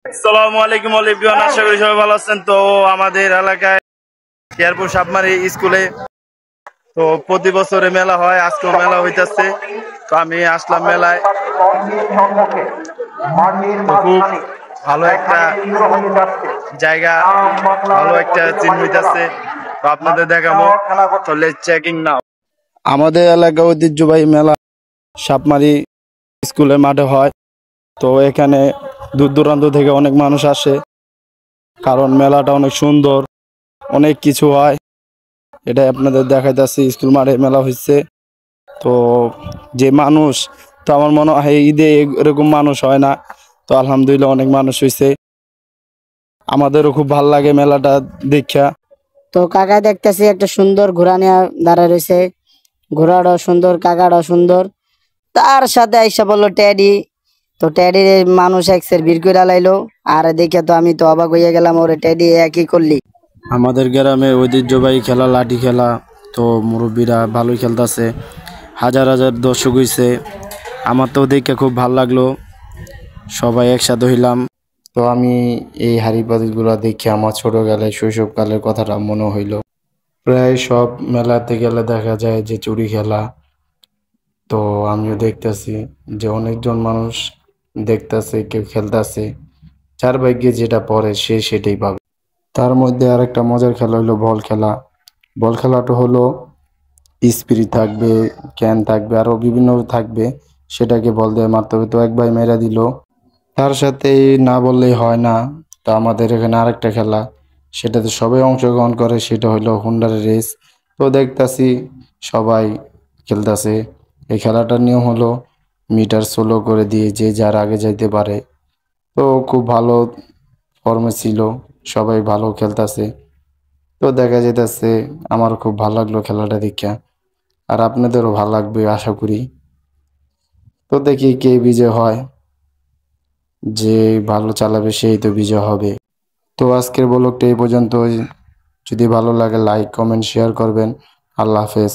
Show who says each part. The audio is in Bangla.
Speaker 1: আসসালামু আলাইকুম এভরিওয়ান, আশা করি সবাই ভালো আছেন। তো আমাদের এলাকায় এয়ারপোর্ট সাবমারি স্কুলে তো প্রতি বছরে মেলা হয়, আজকেও মেলা হইতাছে। তো আমি আসলাম মেলায়। তো খুব ভালো একটা জায়গা, ভালো একটা চিহ্ন হইতাছে। তো আপনাদের দেখাবো, তো লেটস চেকিং নাও। আমাদের এলাকা ঐতিহ্যবাহী মেলা সাপমারি স্কুলের মাঠে হয়। তো এখানে দূর দূরান্ত থেকে অনেক মানুষ আসে, কারণ মেলাটা অনেক সুন্দর, অনেক কিছু হয়। এটা আপনাদের দেখাইতেছি, স্কুল মাঠে মেলা হচ্ছে। তো যে মানুষ, তো আমার মনে হয় ঈদে এরকম মানুষ হয় না। তো আলহামদুলিল্লাহ অনেক মানুষ হয়েছে, আমাদেরও খুব ভালো লাগে মেলাটা দেখা।
Speaker 2: তো কাকা দেখতেছি একটা সুন্দর ঘোড়া নিয়ে দাঁড়ায় রয়েছে। ঘোড়াটাও সুন্দর, কাকাটাও সুন্দর। তার সাথে আইসা বললো ট্যাডি। তো ট্যাডির মানুষ এক্সের ভিড় করে লাইলো। আর দেখে তো আমি তো অবাক হইয়া গেলাম, ওরে ট্যাডি একই করলি।
Speaker 1: আমাদের গ্রামে ঐতিহ্যবাহী খেলা লাঠি খেলা। তো মুরব্বীরা ভালোই খেলতেছে, হাজার হাজার দর্শক হইছে। আমার তো দেখে খুব ভালো লাগলো, সবাই একসাথে হইলাম। তো আমি এই হাড়ি পাতিলগুলো দেখে আমার ছোটবেলায় শৈশবকালের কথাটা মনে হইল। প্রায় সব মেলাতে গেলে দেখা যায় যে চুরি খেলা। তো আমিও দেখতেছি যে অনেকজন মানুষ দেখতেছে, কেউ খেলতেছে। যার ভাগ্যে যেটা পড়ে সে সেটাই পাবে। তার মধ্যে আরেকটা মজার খেলা হলো বল খেলা। বল খেলাটা হলো স্পিরিট থাকবে, ক্যান থাকবে, আরো বিভিন্ন থাকবে। সেটাকে বল দিয়ে মারতে হবে। তো এক ভাই মেরা দিল, তার সাথে না বললেই হয় না। তো আমাদের এখানে আরেকটা খেলা, সেটাতে সবাই অংশগ্রহণ করে, সেটা হলো হুন্ডার রেস। তো দেখতাছি সবাই খেলতেছে। এই খেলাটার নিয়ম হলো মিটার স্লো করে দিয়ে যে যার আগে যাইতে পারে। তো খুব ভালো ফর্মে ছিল, সবাই ভালো খেলতেছে। তো দেখা যাইতেছে আমার খুব ভালো লাগলো খেলাটা দেখা, আর আপনাদেরও ভালো লাগবে আশা করি। তো দেখি কে বিজয় হয়, যে ভালো চালাবে সেই তো বিজয় হবে। তো আজকের ব্লগটা এই পর্যন্তই। যদি ভালো লাগে লাইক কমেন্ট শেয়ার করবেন। আল্লাহ হাফেজ।